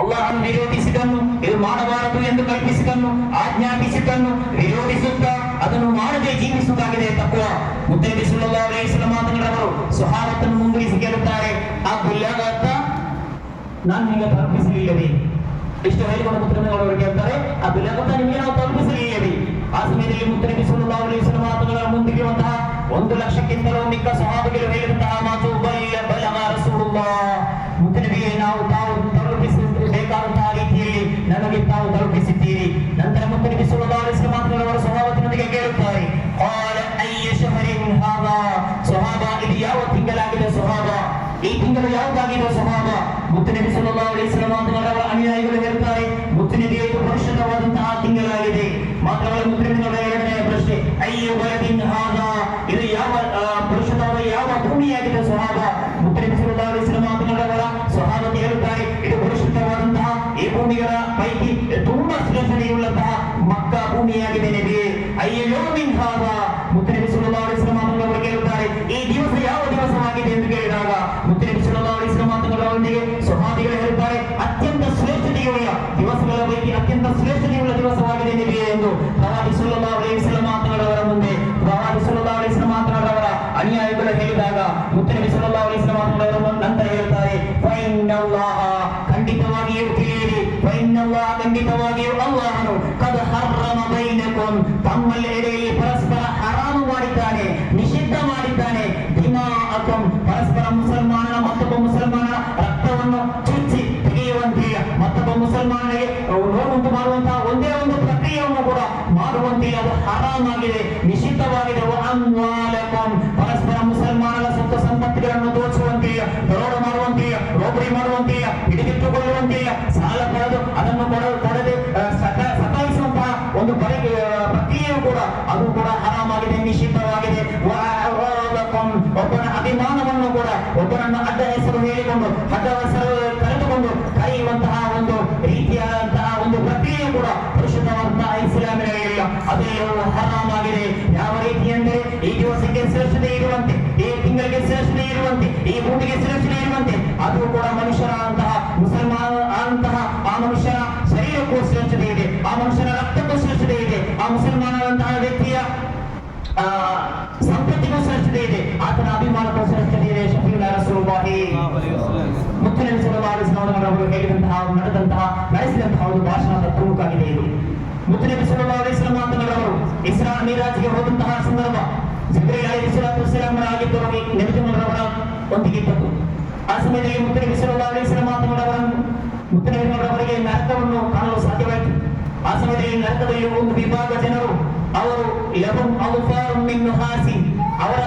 ಅಲ್ಲಾಹನು ವಿರೋಧಿಸಿದನ್ನು, ಇದು ಮಾಡಬಾರದು ಎಂದು ಕಲ್ಪಿಸಿದನ್ನು, ಆಜ್ಞಾಪಿಸಿದ್ದನ್ನು ವಿರೋಧಿಸುತ್ತಾ ಅದನ್ನು ಮಾಡದೆ ಜೀವಿಸುವುದಾಗಿದೆ ತತ್ವ. ಮುತ್ತನಬಿ ಸಲ್ಲಲ್ಲಾಹು ಅಲೈಹಿ ವಸಲ್ಲಂ ಮಾತನಾಡಿದವರು ಸ್ವಹಾಬತ್ತನ್ನು ಮುಂದುವರಿಸಿ ಕೇಳುತ್ತಾರೆ, ಆ ಬುಲ್ಲಾಗತ್ತ ನಾನು ನಿಮಗೆ ತಲುಪಿಸಲಿಲ್ಲವೇ? ಇಷ್ಟು ಹೇಳಿಕೊಂಡು ಮುತ್ತನಬಿಗಳು ಕೇಳ್ತಾರೆ, ಆ ಬುಲ್ಲಾಗತ್ತ ನಿಮಗೆ ನಾವು ತಲುಪಿಸಲಿಲ್ಲವೇ? ಆ ಸಮಯದಲ್ಲಿ ಮುತ್ತನಬಿ ಸಲ್ಲಲ್ಲಾಹು ಅಲೈಹಿ ವಸಲ್ಲಂ ಮಾತುಗಳ ಮುಂದಿರುವಂತಹ 1,00,000ಕ್ಕಿಂತಲೂ ಮಿಕ್ಕ ಸ್ವಹಾಬಿಗಳು ಹೇಳಿದಂತಹ ಮಾತು ಬಲಗ ರಸೂಲುಲ್ಲಾಹ್, ಮುತ್ತನಬಿಗೆ ನಾವು ತಾವು ತಲುಪಿಸಬೇಕಾದಂತಹ ರೀತಿಯಲ್ಲಿ ನಮಗೆ ತಾವು ತಲುಪಿಸಿದ್ದೀರಿ. ನಂತರ ಮುತ್ತನಬಿ ಸಲ್ಲಲ್ಲಾಹು ಅಲೈಹಿ ವಸಲ್ಲಂ ಮಾತುಗಳವರು ಸ್ವಹಾಬತಿನೊಂದಿಗೆ ಕೇಳುತ್ತಾರೆ, قال أي شهر هذا؟ ಸ್ವಹಾಬ, ಇದು ಯಾವ ತಿಂಗಳಾಗಿದೆ ಸ್ವಹಾಬ? ಈ ತಿಂಗಳು ಯಾವುದಾಗಿದೆ ಸ್ವಹಾಬ? ಮುತ್ತನಬಿ ಸಲ್ಲಲ್ಲಾಹು ಅಲೈಹಿ ವಸಲ್ಲಂ ಮಾತುಗಳವರ ಅನುಯಾಯಿಗಳು ಹೇಳ್ತಾರೆ, ಮುತ್ತನಬಿ ಇದು ಪರಿಶುದ್ಧವಾದಂತಹ ತಿಂಗಳಾಗಿದೆ. ಮಾತ್ರವಲ್ಲ, ಮುತ್ತನಬಿಗಳ ಎರಡನೆಯ ಪ್ರಶ್ನೆ, ಅಯ್ಯು ಬಲದಿನ್ ಹಾದಾ? ಇದು ಯಾವ ಪರಿಶುದ್ಧವಾದ ಯಾವ ಭೂಮಿಯಾಗಿದೆ ಸ್ವಹಾಬ? ಮುತ್ತನಬಿ ಸಲ್ಲಲ್ಲಾಹು ಅಲೈಹಿ ವಸಲ್ಲಂ ಮಾತುಗಳವರ ಸ್ವಹಾಬತಿ ಹೇಳುತ್ತಾರೆ, ಇದು ಪರಿಶುದ್ಧವಾದಂತಹ ಈ ಭೂಮಿಗಳ ಪೈಕಿ ತುಂಬಾ ಶ್ರೇಷ್ಠತೆಯುಳ್ಳಂತಹ ಮಕ್ಕಾ ಭೂಮಿಯಾಗಿದೆ ನಬಿಯೇ. ಅಯ್ಯು ಯೌಮಿನ್ ಹಾದಾ? ಮುತ್ತನಬಿ ಸಲ್ಲಲ್ಲಾಹು ಅಲೈಹಿ ವಸಲ್ಲಂ ಮಾತುಗಳವರು ಕೇಳುತ್ತಾರೆ, ಈ ದಿವಸ ಯಾವ ದಿವಸವಾಗಿದೆ ಎಂದು ಕೇಳಿದಾಗ ಮುತ್ತನಬಿ ಸಲ್ಲಲ್ಲಾಹು ಅಲೈಹಿ ವಸಲ್ಲಂ ಮಾತುಗಳವರೊಂದಿಗೆ ಸ್ವಹಾಬಿಗಳು ಹೇಳುತ್ತಾರೆ, ಅತ್ಯಂತ ಶ್ರೇಷ್ಠತೆಯುಳ್ಳ ದಿವಸಗಳ ಪೈಕಿ ಅತ್ಯಂತ ಶ್ರೇಷ್ಠತೆಯುಳ್ಳ ದಿವಸವಾಗಿದೆ ನಬಿಯೇ ಎಂದು ಪ್ರವಾದಿ ಸಲ್ಲಲ್ಲಾಹು ಅಲೈಹಿ ವಸಲ್ಲಂ ಮಾತುಗಳವರ ಮುಂದೆ ಪ್ರವಾದಿ ಸಲ್ಲಲ್ಲಾಹು ಅಲೈಹಿ ವಸಲ್ಲಂ ಮಾತನಾಡುವವರ ಅನುಯಾಯಿಗಳು ಹೇಳಿದಾಗ ಮುತ್ತನಬಿ ಸಲ್ಲಲ್ಲಾಹು ಅಲೈಹಿ ವಸಲ್ಲಂ ಮಾತನಾಡುವವರ ನಂತರ ಹೇಳ್ತಾರೆ, ಫೈನಲ್ಲಾಹ, ಖಂಡಿತವಾಗಿಯೂ ತಿಳಿಯಿರಿ, ಫೈನಲ್ಲಾಹ, ಖಂಡಿತವಾಗಿಯೂ ಅಲ್ಲಾಹನು ಕದ್ ಹರ್ರಮ ಬೈನಕುಂ, ತಮ್ಮಲ್ಲಿ ಎಡೆಯಲ್ಲಿ ಪರಸ್ಪರ ಹರಾಮು ಮಾಡಿದ್ದಾನೆ, ನಿಷಿದ್ಧ ಮಾಡಿದ್ದಾನೆ, ದಿಮಾಅಕುಂ, ಪರಸ್ಪರ ಮುಸಲ್ಮಾನನ ಮತ್ತೊಬ್ಬ ಮುಸಲ್ಮಾನನ ರಕ್ತವನ್ನು ಚುಚ್ಚಿ ತೆಗೆಯುವಂತಿಲ್ಲ, ಮತ್ತೊಬ್ಬ ಮುಸಲ್ಮಾನನಿಗೆ ನೋವುಂಟು ಮಾಡುವಂತಹ ಒಂದೇ ಒಂದು ಪ್ರಕ್ರಿಯೆಯನ್ನು ಕೂಡ ಮಾಡುವಂತಿಲ್ಲ, ಅದು ಹರಾಮಾಗಿದೆ, ನಿಷಿದ್ಧವಾಗಿದೆ. ಅಮ್ವಾಲಕುಂ, ಪರಸ್ಪರ ಮುಸಲ್ಮಾನರ ಸೊತ್ತು ಸಂಪತ್ತುಗಳನ್ನು ದೋಚುವಂತಿಲ್ಲ, ದರೋಡ ಮಾಡುವಂತಿಲ್ಲ, ರೋಬರಿ ಮಾಡುವಂತಿಲ್ಲ, ಹಿಡಿದಿಟ್ಟುಕೊಳ್ಳುವಂತಿಲ್ಲ, ಸಾಲ ಪಡೆದು ಅದನ್ನು ಕೊಡದೆ ಸತಾಯಿಸುವಂತಹ ಒಂದು ಪ್ರಕ್ರಿಯೆಯು ಕೂಡ ಅದು ಕೂಡ ಹರಾಮಾಗಿದೆ, ನಿಷಿದ್ಧವಾಗಿದೆ. ಒಬ್ಬನ ಅಭಿಮಾನವನ್ನು ಕೂಡ ಒಬ್ಬನನ್ನು ಅಡ್ಡ ಹೆಸರು ಹೇಳಿಕೊಂಡು ಅಡ್ಡ ಹೆಸರು ಕರೆದುಕೊಂಡು ಕರೆಯುವಂತಹ ಒಂದು ರೀತಿಯಾದಂತಹ ಒಂದು ಪ್ರಕ್ರಿಯೆ ಕೂಡ ಪರಿಶುದ್ಧವಾದಂತಹ ಇಸ್ಲಾಮಿನಲ್ಲಿ ಅದೆಲ್ಲವೂ ಹರಾಮಾಗಿದೆ. ಯಾವ ರೀತಿ ಅಂದರೆ ಈ ದಿವಸಕ್ಕೆ ಶ್ರೇಷ್ಠತೆ ಇರುವಂತೆ, ಈ ತಿಂಗಳಿಗೆ ಶ್ರೇಷ್ಠತೆ ಇರುವಂತೆ, ಈ ಭೂಮಿಗೆ ಶ್ರೇಷ್ಠತೆ ಇರುವಂತೆ ಅದು ಕೂಡ ಮನುಷ್ಯರ ಅಂತಹ ಮುಸಲ್ಮಾನ ಅಂತಹ ಆ ಮನುಷ್ಯನ ಶರೀರಕ್ಕೂ ಶ್ರೇಷ್ಠತೆ ಇದೆ, ಆ ಮನುಷ್ಯನ ರಕ್ತಕ್ಕೂ ಶ್ರೇಷ್ಠತೆ ಇದೆ, ಆ ಮುಸಲ್ಮಾನರಂತಹ ವ್ಯಕ್ತಿಯ ಸಂಪತ್ತಿಗೂ ಶ್ರೇಷ್ಠತೆ ಇದೆ, ಆತನ ಅಭಿಮಾನಕ್ಕೂ ಶ್ರೇಷ್ಠತೆ ಇದೆ. ಶಫೀഉಲ್ ರಸೂಲುಲ್ಲಾಹಿ ಮುತ್ತನಬಿ ಸಲ್ಲಲ್ಲಾಹು ಅಲೈಹಿ ವಸಲ್ಲಂ ಅವರು ಹೇಳಿದಂತಹ ನಡೆಸಿದಂತಹ ಒಂದು ಭಾಷಣದ ಪ್ರಮುಖವಾಗಿದೆ ಇದು. ಮುತ್ತನಬಿ ಸಲ್ಲಲ್ಲಾಹು ಅಲೈಹಿ ವಸಲ್ಲಂ ಮಾತನಾಡುವವರು ಇಸ್ರಾ ಮಿರಾಜ್ಗೆ ಹೋದಂತಹ ಸಂದರ್ಭ ಜಿಬ್ರೀಲ್ ಅಲೈಹಿಸ್ಸಲಾತು ವಸ್ಸಲಾಂ ಆಗಿದ್ದರು ನಬಿಯವರ ಒಂದಿಗೆ ಇದ್ದದ್ದು. ಆ ಸಮಯದಲ್ಲಿ ಮುತ್ತನಬಿ ಸಲ್ಲಲ್ಲಾಹು ಅಲೈಹಿ ವಸಲ್ಲಂ ಮುತ್ತನಬಿಯವರಿಗೆ ನರಕವನ್ನು ಕಾಣಲು ಸಾಧ್ಯವಾಯಿತು. ಆ ಸಮಯದಲ್ಲಿ ನರಕದಲ್ಲಿ ಒಂದು ವಿಭಾಗ ಜನರು, ಅವರು ಲಹುಂ ಅಲ್ಫಾರುಂ ಮಿನ್ ನುಹಾಸಿ, ಅವರ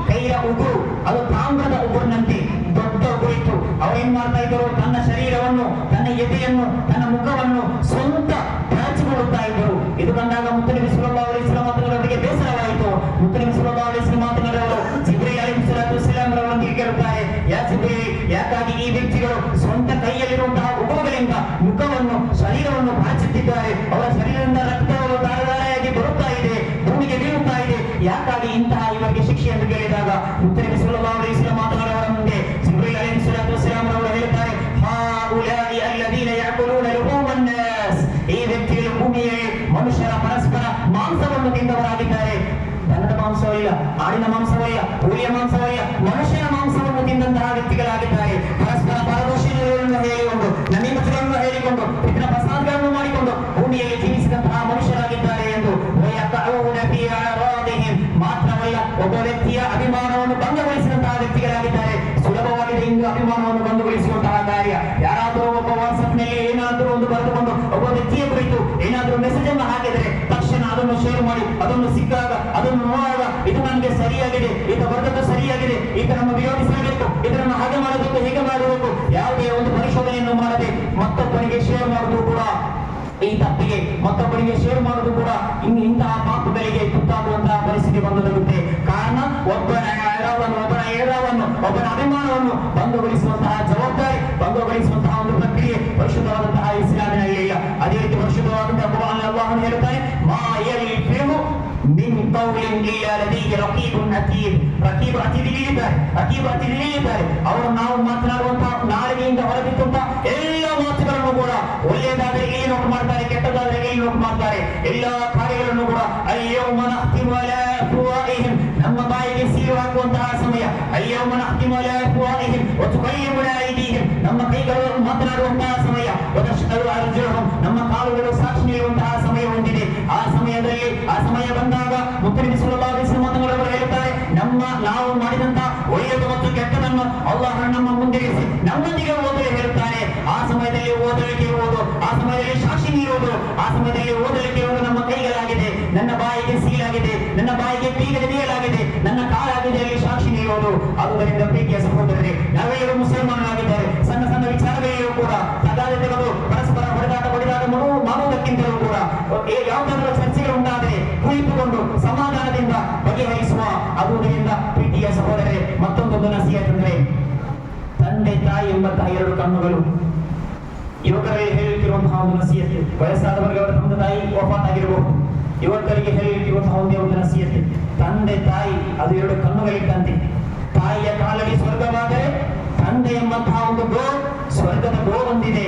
ಕೈಯ ಉಗುರು ಅದು ತಾಮ್ರದ ಉಗುರಿನಂತೆ ದೊಡ್ಡ ಉಗುರಿತ್ತು. ಅವರೇನ್ ಮಾಡ್ತಾ ಇದ್ದರು, ತನ್ನ ಶರೀರವನ್ನು, ತನ್ನ ಎದೆಯನ್ನು, ತನ್ನ ಮುಖವನ್ನು ಸ್ವಂತ ಪ್ರಾಚಿಕೊಳ್ಳುತ್ತಾ ಇದ್ದರು. ಇದು ಕಂಡಾಗ ಮುತ್ತನಬಿ ಸಲ್ಲಲ್ಲಾಹು ಅಲೈಹಿ ವಸಲ್ಲಂ ಮಾತನಾಡುವವರಿಗೆ ಬೇಸರವಾಯಿತು. ಮುತ್ತನಬಿ ಸಲ್ಲಲ್ಲಾಹು ಅಲೈಹಿ ವಸಲ್ಲಂ ಮಾತನಾಡುವವರು ಜಿಬ್ರೀಲ್ ಅಲೈಹಿಸ್ಸಲಾತು ವಸ್ಸಲಾಂ ಅವರೊಂದಿಗೆ ಕೇಳುತ್ತಾರೆ, ಯಾ ಜಿಬ್ರೀಲ್, ಯಾಕಾಗಿ ಈ ವ್ಯಕ್ತಿಗಳು ಸ್ವಂತ ಕೈಯಲ್ಲಿರುವಂತಹ ಉಗುರುಗಳಿಂದ ಮುಖವನ್ನು, ಶರೀರವನ್ನು ಬಾಚುತ್ತಿದ್ದಾರೆ, ಅವರ ಶರೀರದಿಂದ ರಕ್ತವನ್ನು ಧಾರಾಧಾರೆಯಾಗಿ ಬರುತ್ತಾ ಇದೆ, ಭೂಮಿಗೆ ಬೀಳುತ್ತಾ ಇದೆ, ಯಾಕಾಗಿ ಇಂತಹ ಇವರಿಗೆ ಶಿಕ್ಷೆ ಎಂದು ಕೇಳಿದಾಗ ಮುತ್ತನಬಿ ಸಲ್ಲಲ್ಲಾಹು ಅಲೈಹಿ ವಸಲ್ಲಂ ಮಾತನಾಡುವವರ ಮುಂದೆ ಜಿಬ್ರೀಲ್ ಅಲೈಹಿಸ್ಸಲಾತು ವಸ್ಸಲಾಂ ಅವರು ಹೇಳುತ್ತಾರೆ, ಹಾಉಲಾಯಿ ಅಲ್ಲದೀನ ಯಅಕುಲೂನ ಲುಹೂಮನ್ ನಾಸ್, ಈ ವ್ಯಕ್ತಿಗಳು ಭೂಮಿಯಲ್ಲಿ ಮನುಷ್ಯರ ಪರಸ್ಪರ ಮಾಂಸವನ್ನು ತಿಂದವರಾಗಿದ್ದಾರೆ. ದನದ ಮಾಂಸವಲ್ಲ, ಆಡಿನ ಮಾಂಸವಲ್ಲ, ಹುಲಿಯ ಮಾಂಸವಲ್ಲ, ಮನುಷ್ಯನ ಮಾಂಸವನ್ನು ತಿಂದಂತಹ ವ್ಯಕ್ತಿಗಳಾಗಿದ್ದಾರೆ. ಪರಸ್ಪರ ಪರದೋಷಿಗಳನ್ನು ಹೇಳಿಕೊಂಡು, ನಮೀಮತುಗಳನ್ನು ಹೇಳಿಕೊಂಡು, ಫಿತ್ನಾ ಫಸಾದ್ಗಳನ್ನು ಮಾಡಿಕೊಂಡು ಭೂಮಿಯಲ್ಲಿ ಜೀವಿಸಿದಂತಹ ಮನುಷ್ಯರಾಗಿದ್ದಾರೆ ಎಂದು ಮಾತ್ರವಲ್ಲ, ಒಬ್ಬ ವ್ಯಕ್ತಿಯ ಅಭಿಮಾನವನ್ನು ಭಂಗಗೊಳಿಸಿದಂತಹ ವ್ಯಕ್ತಿಗಳಾಗಿದ್ದಾರೆ. ಸುಲಭವಾಗಿದೆ ಇಂದು ಅಭಿಮಾನವನ್ನು ಭಂಗಗೊಳಿಸುವಂತಹ ಕಾರ್ಯ. ಯಾರಾದರೂ ಒಬ್ಬ ವಾಟ್ಸ್ಆಪ್ ನಲ್ಲಿ ಏನಾದರೂ ಒಂದು ಬರೆದುಕೊಂಡು ಒಬ್ಬ ವ್ಯಕ್ತಿಯ ಕುರಿತು ಏನಾದರೂ ಮೆಸೇಜ್ ಅನ್ನು ಹಾಕಿದರೆ ತಕ್ಷಣ ಅದನ್ನು ಶೇರ್ ಮಾಡಿ, ಅದನ್ನು ಸಿಕ್ಕಾಗ ಅದನ್ನು ನೋಡುವಾಗ ಇದು ನನಗೆ ಸರಿಯಾಗಿದೆ, ಈತ ಬರೆದದ್ದು ಸರಿಯಾಗಿದೆ, ಈತ ನಮ್ಮ ವಿರೋಧಿಸಬೇಕು, ಇದನ್ನು ಹಾಗೆ ಮಾಡಬೇಕು, ಹೀಗೆ ಮಾಡಬೇಕು, ಯಾವುದೇ ಒಂದು ಪರಿಶೋಧನೆಯನ್ನು ಮಾಡದೆ ಮತ್ತೊಬ್ಬನಿಗೆ ಶೇರ್ ಮಾಡುವುದು ಕೂಡ ಈ ತಪ್ಪಿಗೆ, ಮತ್ತೊಬ್ಬರಿಗೆ ಶೇರ್ ಮಾಡುವುದು ಕೂಡ ಇಂತಹ ಪಾಪಗಳಿಗೆ ತುತ್ತಾಗುವಂತಹ ಪರಿಸ್ಥಿತಿ ಬಂದೊದಗುತ್ತೆ. ಕಾರಣ ಒಬ್ಬನ ಅಭಿಮಾನವನ್ನು ಭಂಗಗೊಳಿಸುವಂತಹ ಜವಾಬ್ದಾರಿ, ಭಂಗಗೊಳಿಸುವಂತಹ ಒಂದು ಪ್ರಕ್ರಿಯೆ ಪರಿಶುದ್ಧವಾದಂತಹ ಇಸ್ಲಾಮಿನಲ್ಲಿ ಇಲ್ಲ. ಅದೇ ರೀತಿ ಪರಿಶುದ್ಧವಾದಂತಹ ಕುರ್ಆನ್ ಅಲ್ಲಾಹ್ ಹೇಳ್ತಾನೆ, ಮಾ ಯಲ್ಫಿಹು ಮಿನ್ ಕೌಲಿನ್ ಇಲ್ಲಾ ಲದೈಹಿ ರಕೀಬುನ್ ಅತೀದ್. ರಕೀಬ್ ಅತೀದ್ ಇದ್ದಾರೆ. ಅವರು ನಾವು ಮಾತನಾಡುವಂತಹ ನಾಲಿಗೆಯಿಂದ ಹೊರಬಿದ್ದಂತಹ ಎಲ್ಲ ಮಾತುಗಳನ್ನು ಒಳ್ಳೆಯದಾದ್ರೆ ಇಲ್ಲಿ ನೋಟ್ ಮಾಡ್ತಾರೆ, ಕೆಟ್ಟದಾದ್ರೆ ಇಲ್ಲಿ ನೋಟ್ ಮಾಡ್ತಾರೆ. ಎಲ್ಲಾ ಕಾರ್ಯಗಳನ್ನು ಕೂಡ ಅಲ್ಯೌಮ ನಖ್ತಿಮು ಅಲಾ ಅಫ್ವಾಹಿಹಿಂ, ನಮ್ಮ ಬಾಯಿಗೆ ಸೀಲು ಹಾಕುವಂತಹ ಸಮಯ. ಅಲ್ಯೌಮ ನಖ್ತಿಮು ಅಲಾ ಅಫ್ವಾಹಿಹಿಂ ವ ತುಕಲ್ಲಿಮುನಾ ಐದೀಹಿಂ, ನಮ್ಮ ಕೈಗಳು ಮಾತನಾಡುವಂತಹ ಸಮಯ. ವ ತಶ್ಹದು ಅರ್ಜುಲುಹುಂ, ನಮ್ಮ ಕಾಲುಗಳು ಸಾಕ್ಷಿ ನೀಡುವಂತಹ ಸಮಯ ಹೊಂದಿದೆ. ಆ ಸಮಯದಲ್ಲಿ, ಆ ಸಮಯ ಬಂದಾಗ ಮುತ್ತನಬಿ ಸಲ್ಲಲ್ಲಾಹು ಅಲೈಹಿ ವಸಲ್ಲಂ ಹೇಳುತ್ತಾರೆ, ನಾವು ಮಾಡಿದಂತಹ ಒಳ್ಳೆಯದು ಮತ್ತು ಕೆಟ್ಟದನ್ನು ಅಲ್ಲಾಹ್ ನಮ್ಮ ಮುಂದಿರಿಸಿ ನಮ್ಮೊಂದಿಗೆ ಓದಲು ಹೇಳುತ್ತಾರೆ. ಆ ಸಮಯದಲ್ಲಿ ಓದಲಿಕ್ಕೆ ಇರುವುದು, ಆ ಸಮಯದಲ್ಲಿ ಸಾಕ್ಷಿ ನೀಡುವುದು, ಆ ಸಮಯದಲ್ಲಿ ಓದಲಿಕ್ಕೆ ಇರುವುದು ನಮ್ಮ ಕೈಗಳಾಗಿದೆ. ನನ್ನ ಬಾಯಿಗೆ ಸೀಲಾಗಿದೆ, ನನ್ನ ಬಾಯಿಗೆ ಬೀಗ ಹಿಡಿಯಲಾಗಿದೆ, ನನ್ನ ಕಾಲಾಗಿದೆ ಅಲ್ಲಿ ಸಾಕ್ಷಿ ನೀಡುವುದು. ಆದುದರಿಂದ ಪ್ರೀತಿಯ ಸಹೋದರರೇ, ನಾವೆಲ್ಲರೂ ಮುಸಲ್ಮಾನರಾಗಿದ್ದಾರೆ. ಸಣ್ಣ ಸಣ್ಣ ವಿಚಾರಗಳಿಗೂ ಕೂಡ ತಗಾದೆ ತೆಗೆದು ಪರಸ್ಪರ ಹೊಡೆದಾಟ ಮಾಡುವುದಕ್ಕಿಂತಲೂ ಕೂಡ ಯಾವುದಾದ್ರೂ ಚರ್ಚೆಗಳು ಉಂಟಾದರೆ ಕುಳಿತುಕೊಂಡು ಸಮಾಧಾನದಿಂದ ಬಗೆಹರಿಸುವ. ಆದುದರಿಂದ ಪ್ರೀತಿಯ ಸಹೋದರರೇ, ಮತ್ತೊಂದು ನಸೀಹತಂದ್ರೆ ತಂದೆ ತಾಯಿ ಎಂಬಂತಹ ಎರಡು ಕಣ್ಣುಗಳು. ಯುವಕರಿಗೆ ಹೇಳುತ್ತಿರುವಂತಹ ಒಂದು ನಸೀಹತೆ, ವಯಸ್ಸಾದವರಿಗೆ ಅವರ ತಂದೆ ತಾಯಿ ವಫಾತಾಗಿರಬಹುದು. ಯುವಕರಿಗೆ ಹೇಳುತ್ತಿರುವಂತಹ ಒಂದು ನಸೀಹತೆ, ತಂದೆ ತಾಯಿ ಅದು ಎರಡು ಕಣ್ಣುಗಳಿದ್ದಂತೆ. ತಾಯಿಯ ಕಾಲಲ್ಲಿ ಸ್ವರ್ಗವಾದರೆ ತಂದೆ ಎಂಬಂತಹ ಒಂದು ಡೋರ್, ಸ್ವರ್ಗದ ಡೋರ್ ಒಂದಿದೆ.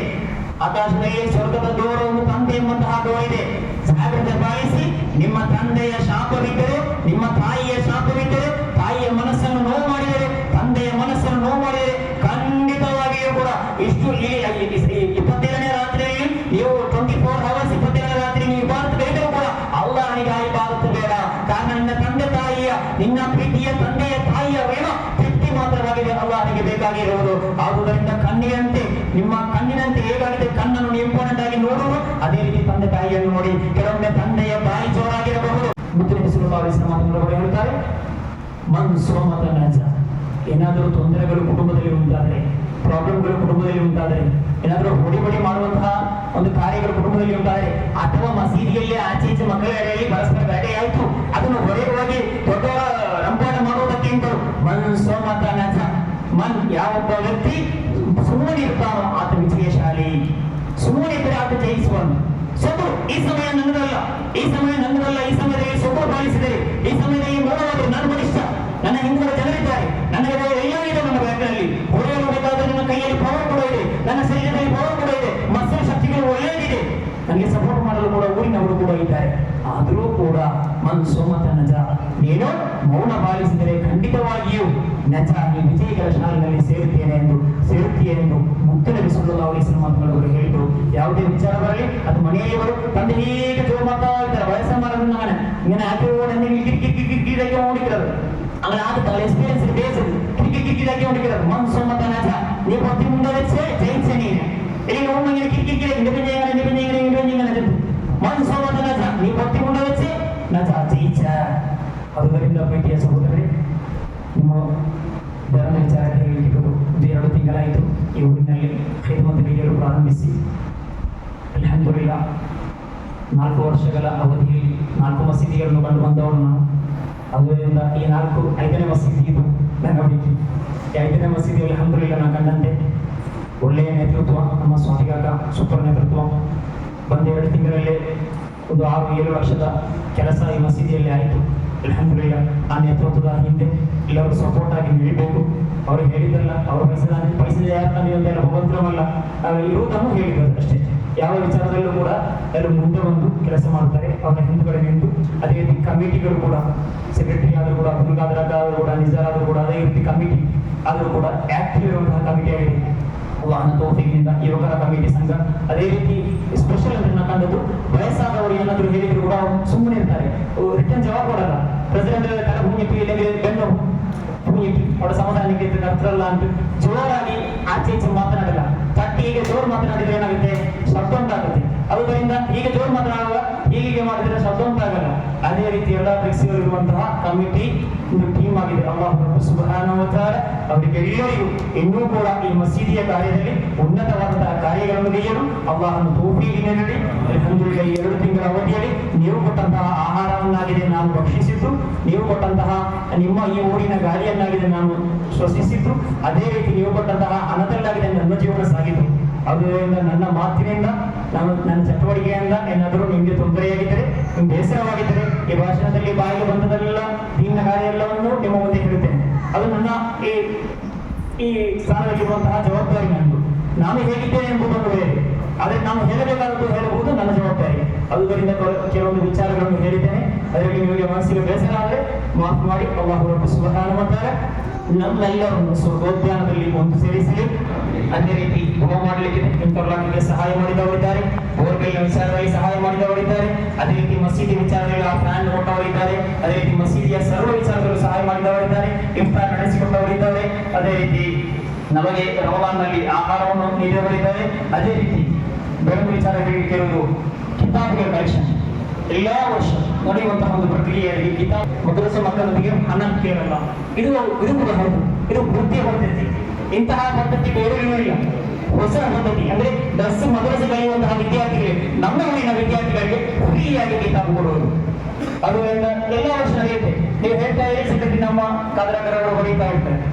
ಆಕಾಶದಲ್ಲಿ ಸ್ವರ್ಗದ ಡೋರ್ ಒಂದು ತಂದೆ ಎಂಬಂತಹ ಡೋರ್ ಇದೆ. ಜಾಗ್ರತೆ ಪಾಲಿಸಿ. ನಿಮ್ಮ ತಂದೆಯ ಶಾಪವಿದ್ದರೆ, ನಿಮ್ಮ ತಾಯಿಯ ಶಾಪವಿದ್ದರೆ, ತಾಯಿಯ ಮನಸ್ಸನ್ನು ನೋವು ಮಾಡಿದರೆ, ತಂದೆಯ ಮನಸ್ಸನ್ನು ನೋವು ಮಾಡಿದರೆ, ಖಂಡಿತವಾಗಿಯೂ ಕೂಡ ಇಷ್ಟು 27ನೇ ರಾತ್ರಿಯಲ್ಲಿ ನೀವು 24 hours 27ನೇ ರಾತ್ರಿ ನೀವು ಇಬಾದತ್ ಬೇಕೂ ಕೂಡ ಅಲ್ಲಾಹನಿಗೆ ಇಬಾದತ್ ಬೇಡ. ಕಾರಣ ನಿನ್ನ ತಂದೆ ತಾಯಿಯ, ನಿನ್ನ ಪ್ರೀತಿಯ ತಂದೆಯ ತಾಯಿಯ ವೇಣ ತೃಪ್ತಿ ಮಾತ್ರವಾಗಿದೆ ಅಲ್ಲಾಹನಿಗೆ ಬೇಕಾಗಿರುವುದು. ಆದುದರಿಂದ ಕಣ್ಣಿನಂತೆ, ನಿಮ್ಮ ಕಣ್ಣಿನಂತೆ ಹೇಗಾಗಿದೆ ಕಣ್ಣನ್ನು ಇಂಪಾರ್ಟೆಂಟ್ ಆಗಿ ನೋಡುವುದು, ಅದೇ ರೀತಿ ತಂದೆ ತಾಯಿಯನ್ನು ನೋಡಿ. ಕೆಲವೊಮ್ಮೆ ತಂದೆಯ ಬಾಯಿ ಜೋರಾಗಿರಬಹುದು. ಮುತ್ತನಬಿ ಸಲ್ಲಲ್ಲಾಹು ಅಲೈಹಿ ವಸಲ್ಲಂ ಹೇಳುತ್ತಾರೆ, ಮನ್ ಸೋಮತ ನಜ, ಏನಾದರೂ ತೊಂದರೆಗಳು ಕುಟುಂಬದಲ್ಲಿ ಉಂಟಾದರೆ, ಪ್ರಾಬ್ಲಮ್ಗಳು ಕುಟುಂಬದಲ್ಲಿ ಉಂಟಾದರೆ, ಏನಾದರೂ ಹೊಡಿಬಡಿ ಮಾಡುವಂತಹ ಒಂದು ಕಾರ್ಯಗಳು ಕುಟುಂಬದಲ್ಲಿ ಉಂಟಾದರೆ, ಅಥವಾ ಮಸೀದಿಯಲ್ಲಿ ಆಚೆ ಈಚೆ ಮಕ್ಕಳ ಎಡೆಯಲ್ಲಿ ಪರಸ್ಪರ ಗಲಾಟೆ ಆಯಿತು, ಅದನ್ನು ಹೊರಗೆ ದೊಡ್ಡವರ ರಂಪಾಟ ಮಾಡುವುದಕ್ಕಿಂತ ಮನ್ ಸೋಮತ ನಜ, ಮನ್ ಯಾವೊಬ್ಬ ವ್ಯಕ್ತಿ ಸುಮ್ಮನೆ ಇರ್ತಾನೋ ಆತ ವಿಜಯಶಾಲಿ. ಸುಮ್ಮನೆ ಇದ್ದರೆ ಆತ ಜಯಿಸುವನು. ಸೊಬರು, ಈ ಸಮಯ ನನ್ನದಲ್ಲ, ಈ ಸಮಯ ನನ್ನದಲ್ಲ, ಈ ಸಮಯದಲ್ಲಿ ಸೊಬರು ಪಾಲಿಸಿದರೆ, ಈ ಸಮಯದಲ್ಲಿ ನೋಡಬಹುದು ನಾನು ಬಲಿಷ್ಠ, ನನ್ನ ಹಿಂದಿನ ಜನರಿದ್ದಾರೆ, ನನಗೆ ಎಲ್ಲವೂ ಇದೆ. ನನ್ನ ಬ್ಯಾಂಕ್ನಲ್ಲಿ ಹೊಡೆಯಲು ಬೇಕಾದರೆ ನನ್ನ ಕೈಯಲ್ಲಿ ಪವರ್ ಕೂಡ ಇದೆ, ನನ್ನ ಶರೀರದಲ್ಲಿ ಪವರ್ ಕೂಡ ಇದೆ, ಮಸ್ಸಲ್ ಶಕ್ತಿಗಳು ಒಳ್ಳೆಯದಿದೆ, ನನಗೆ ಸಪೋರ್ಟ್ ಮಾಡಲು ಕೂಡ ಊರಿನವರು ಕೂಡ ಇದ್ದಾರೆ. ಆದರೂ ಕೂಡ ಮನ್ ಸೋಮತ ನಜ, ನೀನು ಮೌನ ಪಾಲಿಸಿದರೆ ಖಂಡಿತವಾಗಿಯೂ ನಜ, ನೀ ವಿಜಯಿಗಳ ಶಾಲಿನಲ್ಲಿ ಸೇರುತ್ತೀಯ ಎಂದು ಮುತ್ತನಬಿ ಸಲ್ಲಲ್ಲಾಹು ಅಲೈಹಿ ವಸಲ್ಲಂ ಹೇಳಿದರು. ಯಾವುದೇ ವಿಚಾರ ಬರಲಿ, ಅದು ಮನೆಯಲ್ಲಿ ಬರು, ತಂದೆ ಹೀಗೆ ಜೋರು ಮಾತಾಡ್ತಾರೆ, ವಯಸ್ಸನ್ನು ನಾನು ಇങ്ങനെ ആക്കി കിടക്കി ഓടിക്കുന്നത് അങ്ങനെ ആദ്യത്തെ എക്സ്പീരിയൻസ് ബേസ് കിടക്കി ഓടിക്കുന്നത് മനസ്സൊമ്മത്തനാച്ച നീ പൊത്തിമുണ്ട വെച്ച് ജയിച്ച നീ എനിക്ക് ഓർമ്മ ഇങ്ങനെ കിടക്കിങ്ങനെ മനസ്സൊമ്മത്തനാച്ച നീ പൊത്തിമുണ്ട വെച്ച് നച്ച ജയിച്ച. അതുവರಿಂದ ಪ್ರೀತಿಯ ಸಹೋದರರೇ, ನಿಮ್ಮ ಧರ್ಮ ವಿಚಾರಕ್ಕೆ ಹೇಳಿಕೊಂಡು 2 ತಿಂಗಳಾಯಿತು ಈ ಊರಿನಲ್ಲಿ ಖಿದ್ಮತ್ ನೀಡಲು ಪ್ರಾರಂಭಿಸಿ. ಅಲ್ಹಮ್ದುಲಿಲ್ಲಾಹ್ 4 ವರ್ಷಗಳ ಅವಧಿಯಲ್ಲಿ 4 ಮಸೀದಿಗಳನ್ನು ಕಂಡು ಬಂದವರು ನಾನು. ಅದರಿಂದ ಈ 5ನೇ ಮಸೀದಿ ಇದು ನನ್ನ ಹುಡುಕಿ. 5ನೇ ಮಸೀದಿ ಅಲ್ಹಮ್ದುಲಿಲ್ಲಾಹ್ ನಾನು ಕಂಡಂತೆ ಒಳ್ಳೆಯ ನೇತೃತ್ವ, ನಮ್ಮ ಸ್ವಾಮಿಗಾಗ ಸೂಪರ್ ನೇತೃತ್ವ. ಬಂದ 2 ತಿಂಗಳಲ್ಲೇ ಒಂದು 6-7 ಲಕ್ಷದ ಕೆಲಸ ಈ ಮಸೀದಿಯಲ್ಲಿ ಆಯಿತು. ಅಲ್ಹಮ್ದುಲಿಲ್ಲಾಹ್ ಆ ನೇತೃತ್ವದ ಹಿಂದೆ ಎಲ್ಲರೂ ಸಪೋರ್ಟ್ ಆಗಿ ನಿಲ್ಲಬೇಕು. ಅವರು ಹೇಳಿದ್ರಲ್ಲ, ಅವರ ಪೈಸೆ ಯಾರು ತಂದೆಯೊಂದೆಲ್ಲ ಭಗವಂತರವಲ್ಲ, ಇರುವುದನ್ನು ಹೇಳಿದ್ರು ಅಷ್ಟೇ. ಯಾವ ವಿಚಾರದಲ್ಲೂ ಕೂಡ ಎಲ್ಲರೂ ಮುಂದೆ ಬಂದು ಕೆಲಸ ಮಾಡ್ತಾರೆ, ಅವರ ಹಿಂದುಗಡೆ ನಿಂತು. ಅದೇ ರೀತಿ ಕಮಿಟಿಗಳು ಕೂಡ, ಸೆಕ್ರೆಟರಿ ಆದರೂ ಕೂಡ, ಅಬ್ದುಲ್ ಆದರೂ ಕೂಡ, ನಿಜಾರ್ ಆದರೂ ಕೂಡ, ಅದೇ ರೀತಿ ಕಮಿಟಿ ಆದರೂ ಕೂಡ ಆಕ್ಟಿವ್ ಇರುವಂತಹ ಕಮಿಟಿ ಆಗಿದೆ ಅಲ್ಲಾಹನ ತೌಫೀಕಿನಿಂದ. ಯುವಕರ ಕಮಿಟಿ ಸಂಘ ಅದೇ ರೀತಿ ಸ್ಪೆಷಲ್ ಅಂದ್ರೆ ನಾನು ಕಂಡದ್ದು, ವಯಸ್ಸಾದವರು ಏನಾದರೂ ಹೇಳಿದ್ರು ಕೂಡ ಸುಮ್ಮನೆ ಇರ್ತಾರೆ, ರಿಟರ್ನ್ ಜವಾಬ್ ಕೊಡಲ್ಲ. ಪ್ರೆಸಿಡೆಂಟ್ ತಲೆ ಭೂಮಿಪಿ ಬೆನ್ನು ಭೂಮಿಪಿ ಅವರ ಸಮಾಧಾನಕ್ಕೆ ಅರ್ಥಲ್ಲ ಅಂತ ಜೋರಾಗಿ ಆಚೆ ಈಚೆ ಮಾತನಾಡಲ್ಲ. ತಟ್ಟಿ ಹೀಗೆ ಜೋರು ಮಾತನಾಡಿದ್ರೆ ಏನಾಗುತ್ತೆ, ಶಬ್ದ ಉಂಟಾಗುತ್ತೆ. ಅದರಿಂದ ಹೀಗೆ ಜೋರು ಮಾತನಾಡುವ ಹೀಗೆ ಮಾಡಿದ್ರೆ ಶಬ್ದ ಉಂಟಾಗಲ್ಲ. ಅದೇ ರೀತಿ ಎಲ್ಲ ಇರುವಂತಹ ಕಮಿಟಿ ಒಂದು ಟೀಮ್ ಆಗಿದೆ. ಅಲ್ಲಾಹ್ ಸುಬ್ಹಾನಹು ವ ತಆಲ ಅವರಿಗೆ ಎಲ್ಲರಿಗೂ ಇನ್ನೂ ಕೂಡ ಈ ಮಸೀದಿಯ ಕಾರ್ಯದಲ್ಲಿ ಉನ್ನತವಾದಂತಹ ಕಾರ್ಯಗಳನ್ನು ನೀಡಲು ಅಲ್ಲಾಹನ ತೌಫೀಕ್ ನೀಡಲಿ. ಅಲ್ಹಮ್ದುಲಿಲ್ಲಾಹ್ 2 ತಿಂಗಳ ಅವಧಿಯಲ್ಲಿ ನೀವು ಕೊಟ್ಟಂತಹ ಆಹಾರವನ್ನಾಗಿದೆ ನಾನು ಭಕ್ಷಿಸಿದ್ದು, ನೀವು ಕೊಟ್ಟಂತಹ ನಿಮ್ಮ ಈ ಊರಿನ ಗಾಳಿಯನ್ನಾಗಿದೆ ನಾನು ಶ್ವಸಿಸಿದ್ದು, ಅದೇ ರೀತಿ ನೀವು ಕೊಟ್ಟಂತಹ ಹಣದಲ್ಲಾಗಿದೆ ನನ್ನ ಜೀವನ ಸಾಗಿದ್ದು. ಅದರಿಂದ ನನ್ನ ಮಾತಿನಿಂದ, ನನ್ನ ಚಟುವಟಿಕೆಯಿಂದ ಏನಾದರೂ ನಿಮಗೆ ತೊಂದರೆಯಾಗಿದ್ದರೆ, ನಿಮ್ಗೆ ಬೇಸರವಾಗಿದ್ದರೆ, ಈ ಭಾಷಣದಲ್ಲಿ ಬಾಯಿಗೆ ಬಂದದೆಲ್ಲ ದೀನ ಕಾರ್ಯ ಎಲ್ಲವನ್ನು ನಿಮ್ಮ ಮುಂದೆ ಹೇಳುತ್ತೇನೆ. ಅದು ನನ್ನ ಈ ಸ್ಥಾನದಲ್ಲಿರುವಂತಹ ಜವಾಬ್ದಾರಿ ನಂದು. ನಾನು ಹೇಗಿದ್ದೇನೆ ಎಂಬುದನ್ನು ಬೇರೆ. ಅದರಿಂದ ನಾನು ಹೇಳಬೇಕಾದದ್ದು ಹೇಳಬಹುದು, ನನ್ನ ಜವಾಬ್ದಾರಿ. ಅದುದರಿಂದ ಕೆಲವೊಂದು ವಿಚಾರಗಳನ್ನು ಹೇಳಿದ್ದೇನೆ. ಅದರಲ್ಲಿ ನಿಮಗೆ ಮನಸ್ಸಿಗೆ ಬೇಸರ ಆದರೆ ಮಾಫ್ ಮಾಡಿ. ಅಲ್ಲಾಹು ರಬ್ಬು ಸುಬ್ಹಾನಹು ವ ತಆಲಾ ನಮ್ಮೆಲ್ಲರನ್ನು ಸ್ವರ್ಗೋದ್ಯಾನದಲ್ಲಿ ಒಂದು ಸೇರಿಸಲಿ. ಅದೇ ರೀತಿ ದುಆ ಮಾಡಲಿಕ್ಕೆ ಇಂಟರ್ಲಾಕಿಗೆ ಸಹಾಯ ಮಾಡಿದವರಿದ್ದಾರೆ, ಬೋರ್ವೆಲ್ ವಿಚಾರದಲ್ಲಿ ಸಹಾಯ ಮಾಡಿದವರಿದ್ದಾರೆ, ಅದೇ ರೀತಿ ಮಸೀದಿ ವಿಚಾರದಲ್ಲಿ ಆ ಫ್ಯಾನ್ ಕೊಟ್ಟವರಿದ್ದಾರೆ, ಅದೇ ರೀತಿ ಮಸೀದಿಯ ಸರ್ವ ವಿಚಾರದಲ್ಲೂ ಸಹಾಯ ಮಾಡಿದವರಿದ್ದಾರೆ, ಇಫ್ತಾರ್ ನಡೆಸಿಕೊಟ್ಟವರಿದ್ದಾರೆ, ಅದೇ ರೀತಿ ನಮಗೆ ರಮಲಾನ್ನಲ್ಲಿ ಆಹಾರವನ್ನು ನೀಡಿದವರಿದ್ದಾರೆ. ಅದೇ ರೀತಿ ಬೆಳಕು ವಿಚಾರಗಳಿಗೆ ಕೇಳುವುದು ಕಿತಾಬುಗಳ ಕಲೆಕ್ಷನ್ ಎಲ್ಲಾ ವರ್ಷ ನಡೆಯುವಂತಹ ಒಂದು ಪ್ರಕ್ರಿಯೆಯಲ್ಲಿ ಕಿತಾಬ್ ಮದ್ರಸಾ ಮಕ್ಕಳೊಂದಿಗೆ ಹಣ ಕೇಳಲ್ಲ. ಇದು ಕೂಡ ಹೌದು, ಇದು ವೃತ್ತಿಯ ಪದ್ಧತಿ. ಇಂತಹ ಪದ್ಧತಿ ಬೇರೆಯೂ ಇಲ್ಲ. ಹೊಸ ಪದ್ಧತಿ ಅಂದ್ರೆ ದರ್ಸ್ ಮದ್ರಸೆ ಕಲಿಯುವಂತಹ ವಿದ್ಯಾರ್ಥಿಗಳಿಗೆ, ನಮ್ಮ ಊರಿನ ವಿದ್ಯಾರ್ಥಿಗಳಿಗೆ ಫ್ರೀಯಾಗಿ ಕಿತಾಬ್ ಕೊಡುವುದು. ಅದು ಎಲ್ಲ ವರ್ಷ ನಡೆಯುತ್ತೆ. ನೀವು ಹೇಳ್ತಾ ಇರಿ, ಸದ್ಯಕ್ಕೆ ನಮ್ಮ ಕಾದ್ರಕರವರು ಹೊಡಿತಾ ಇರ್ತಾರೆ.